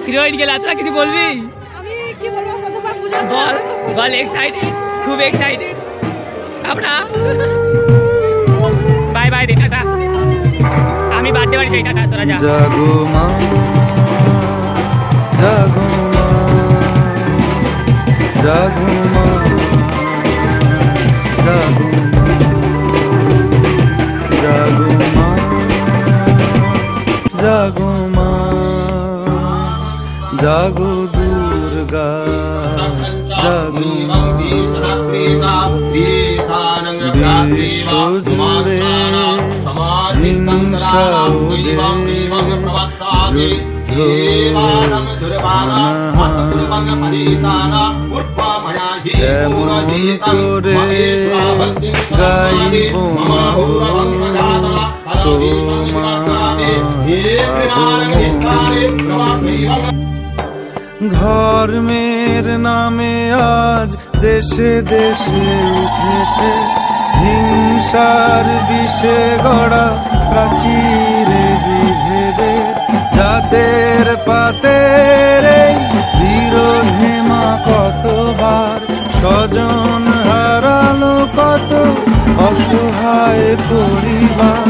Heroine গেল তোরা কিছু বলবি? আমি কি বলবো, প্রথমবার পূজা বল বল। এক্সাইটেড, খুব এক্সাইটেড আমরা। বাই বাই দে, টাটা। আমি বার্থডে বাড়ি যাই, টাটা। তোরা যা। জাগো মা, জাগো মা, জাগো মা, জাগো মা, জাগো মা, জাগো মা, জাগো দুর্গা, জাগো মা। বিশ্ব জুড়ে হিংসা যুদ্ধ কেমন করে গাইব ধর্মের নামে আজ দেশে দেশে উঠেছে হিংসার বিষে গড়া প্রাচীরে বিভেদে, জাতের পাতের বিরোধে মা কতবার স্বজন হারালো কত অসহায় পরিবার।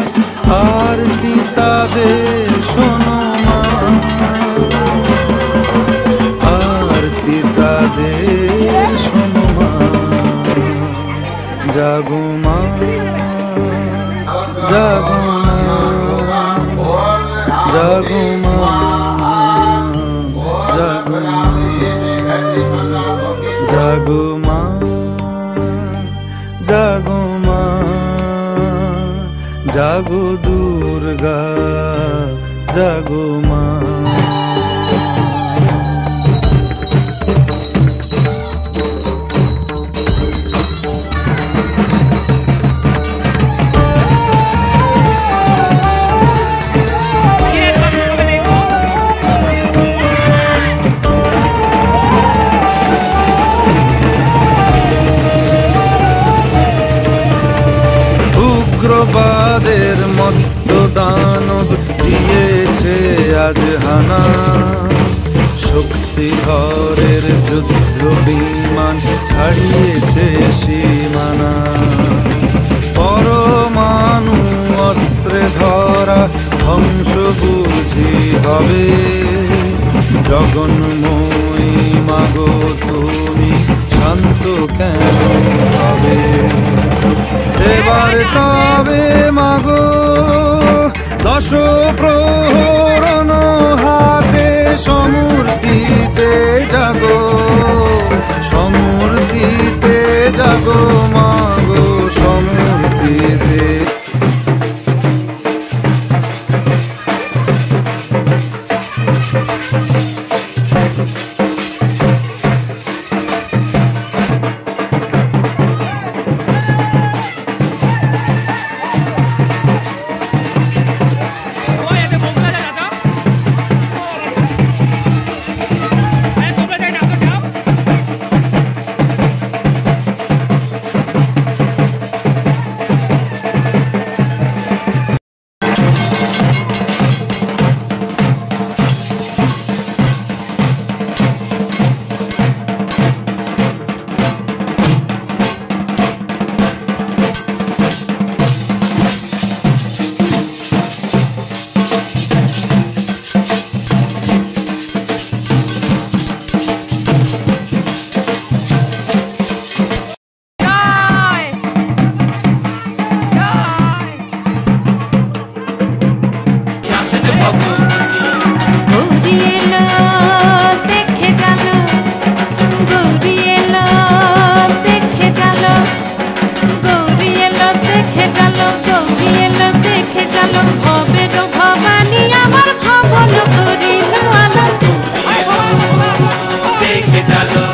আরতি তাদের শোনো মা, আরতি তাদের শোনো মা। জাগো মা, জাগো মা, জাগো মা, জাগো মা, জাগো মা, জাগো মা, জাগো দুর্গা, জাগো মা। উগ্রবাদের মধ্য দানব দিয়েছে আজ হানা, শক্তিধরের যুদ্ধ বিমান ছাড়িয়েছে সীমানা। পরমাণু অস্ত্রে ধরা ধ্বংস বুঝি হবে, জগন্ময়ী মাগো তুমি শান্ত কেন হবে? এবার তবে মাগো দশ প্রহরণ হাতে সমূর্তিতে জাগো, সমূর্তিতে জাগো মাগো, সমূর্তিতে। দেখে চলো